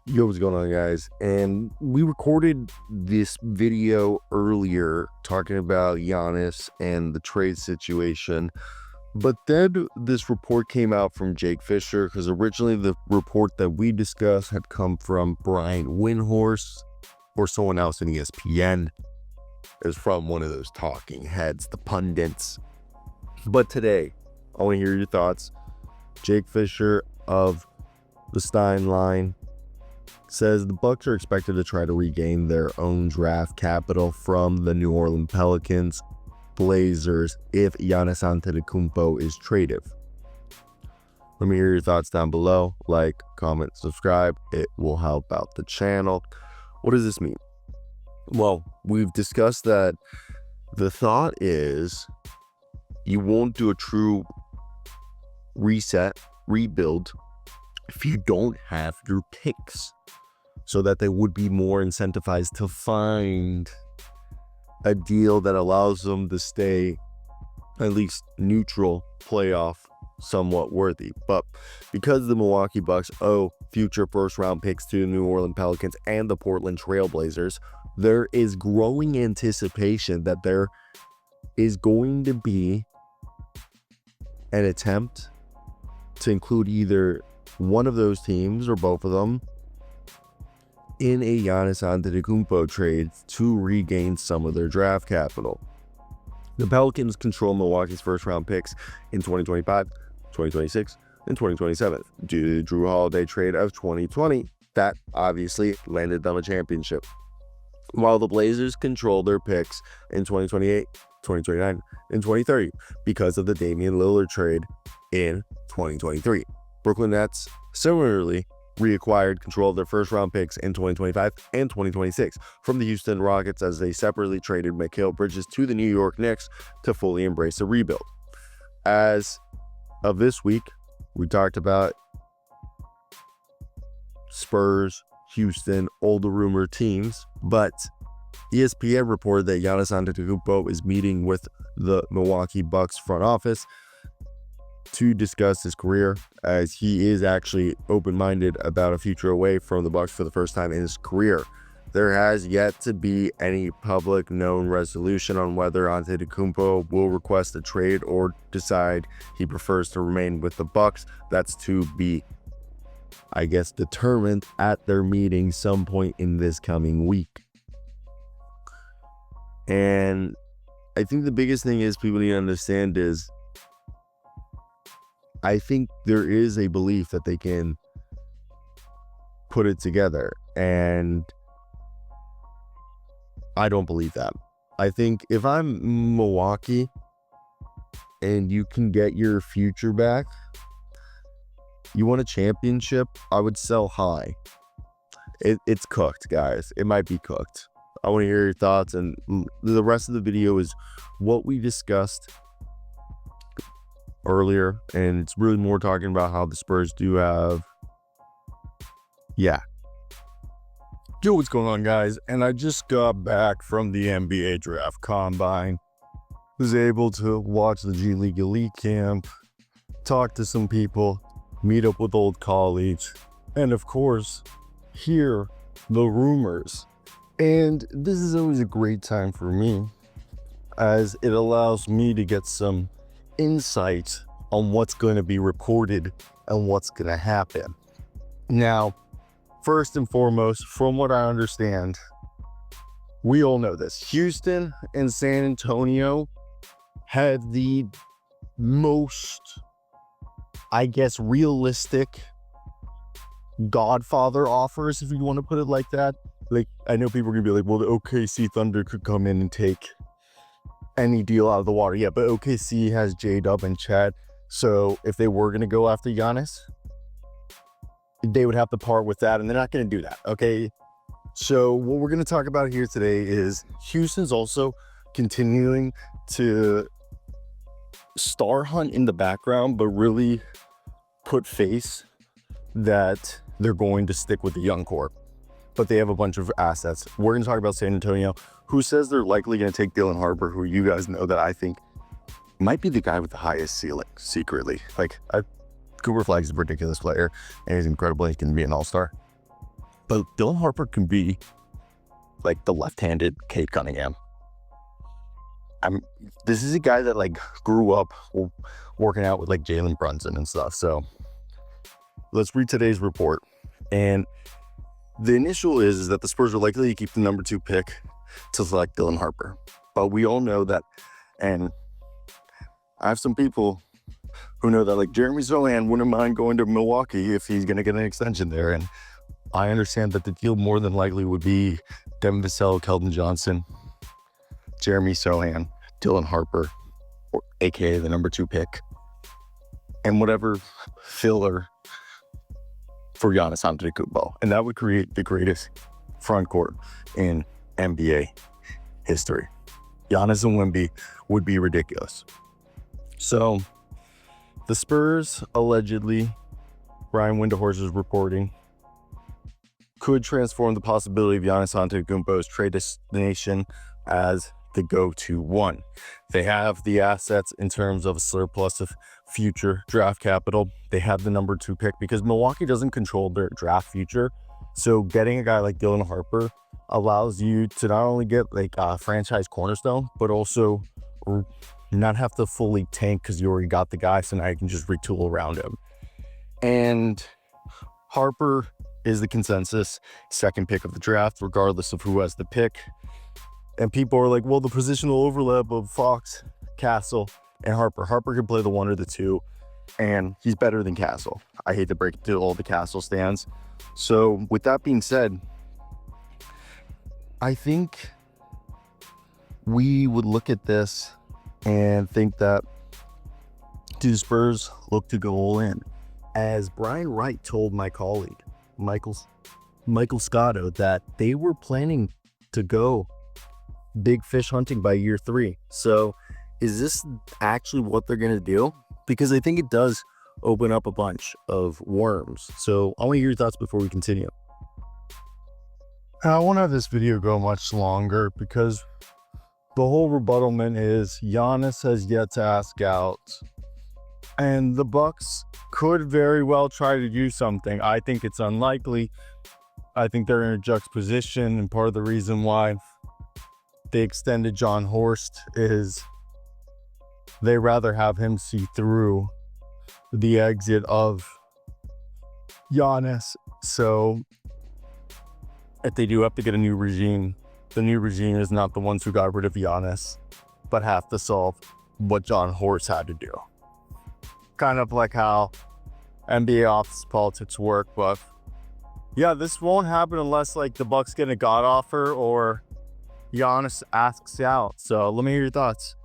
Yo, what's going on, guys? And we recorded this video earlier talking about Giannis and the trade situation, but then this report came out from Jake Fisher, because originally the report that we discussed had come from Brian Windhorst or someone else in ESPN. It was from one of those talking heads, the pundits. But today, I want to hear your thoughts. Jake Fisher of the Stein Line says the Bucks are expected to try to regain their own draft capital from the New Orleans Pelicans Blazers if Giannis Antetokounmpo is traded. Let me hear your thoughts down below. Like, comment, subscribe. It will help out the channel. What does this mean? Well, we've discussed that the thought is you won't do a true rebuild if you don't have your picks, so that they would be more incentivized to find a deal that allows them to stay at least neutral, playoff, somewhat worthy. But because the Milwaukee Bucks owe future first-round picks to the New Orleans Pelicans and the Portland Trail Blazers, there is growing anticipation that there is going to be an attempt to include either one of those teams or both of them in a Giannis Antetokounmpo trade to regain some of their draft capital. The Pelicans control Milwaukee's first-round picks in 2025, 2026, and 2027 due to the Drew Holiday trade of 2020 that obviously landed them a championship, while the Blazers control their picks in 2028, 2029, and 2030 because of the Damian Lillard trade in 2023. Brooklyn Nets similarly reacquired control of their first-round picks in 2025 and 2026 from the Houston Rockets as they separately traded Mikal Bridges to the New York Knicks to fully embrace a rebuild. As of this week, we talked about Spurs, Houston, all the rumored teams, but ESPN reported that Giannis Antetokounmpo is meeting with the Milwaukee Bucks front office to discuss his career, as he is actually open-minded about a future away from the Bucks for the first time in his career. There has yet to be any public known resolution on whether Antetokounmpo will request a trade or decide he prefers to remain with the Bucks. That's to be, I guess, determined at their meeting some point in this coming week. And I think the biggest thing is people need to understand is I think there is a belief that they can put it together, and I don't believe that. I think if I'm Milwaukee and you can get your future back, you want a championship, I would sell high. It's cooked, guys. It might be cooked. I want to hear your thoughts, and the rest of the video is what we discussed earlier, and it's really more talking about how the Spurs do have Yo, what's going on, guys? And I just got back from the NBA draft combine. Was able to watch the G League Elite camp, talk to some people, meet up with old colleagues, and of course hear the rumors. And this is always a great time for me, as it allows me to get some insight on what's going to be reported and what's going to happen. Now, first and foremost, from what I understand, we all know this. Houston and San Antonio had the most, I guess, realistic Godfather offers, if you want to put it like that. Like, I know people are going to be like, well, the OKC Thunder could come in and take any deal out of the water. Yeah, but OKC has J-Dub and Chad. So if they were going to go after Giannis, they would have to part with that, and they're not going to do that, okay? So what we're going to talk about here today is Houston's also continuing to star hunt in the background, but really put face that they're going to stick with the young core. But they have a bunch of assets. We're going to talk about San Antonio, who says they're likely going to take Dylan Harper, who you guys know that I think might be the guy with the highest ceiling, secretly. Like, Cooper Flag's a ridiculous player, and he's incredible. He can be an all-star. But Dylan Harper can be like the left-handed Cade Cunningham. This is a guy that like grew up working out with like Jalen Brunson and stuff. So let's read today's report. And the initial is that the Spurs are likely to keep the number 2 pick to select Dylan Harper. But we all know that, and I have some people who know that like Jeremy Sohan wouldn't mind going to Milwaukee if he's going to get an extension there. And I understand that the deal more than likely would be Devin Vassell, Keldon Johnson, Jeremy Sohan, Dylan Harper, or AKA the number 2 pick, and whatever filler for Giannis Antetokounmpo. And that would create the greatest front court in NBA history. Giannis and Wemby would be ridiculous. So the Spurs allegedly, Brian Windhorst is reporting, could transform the possibility of Giannis Antetokounmpo's trade destination as the go-to one. They have the assets in terms of a surplus of future draft capital. They have the number 2 pick because Milwaukee doesn't control their draft future. So getting a guy like Dylan Harper allows you to not only get like a franchise cornerstone, but also not have to fully tank because you already got the guy. So now you can just retool around him. And Harper is the consensus second pick of the draft, regardless of who has the pick. And people are like, well, the positional overlap of Fox, Castle, and Harper. Harper can play the 1 or the 2, and he's better than Castle. I hate to break it to all the Castle stands. So with that being said, I think we would look at this and think that do the Spurs look to go all in? As Brian Wright told my colleague, Michael Scotto, that they were planning to go big fish hunting by year 3. So is this actually what they're going to do? Because I think it does open up a bunch of worms. So I want to hear your thoughts before we continue. I won't have this video go much longer because the whole rebuttlement is Giannis has yet to ask out, and the Bucks could very well try to do something. I think it's unlikely. I think they're in a juxtaposition, and part of the reason why they extended John Horst is they rather have him see through the exit of Giannis. So if they do have to get a new regime, the new regime is not the ones who got rid of Giannis, but have to solve what John Horst had to do. Kind of like how NBA office politics work. But yeah, this won't happen unless like the Bucks get a God offer or Giannis asks out. So let me hear your thoughts.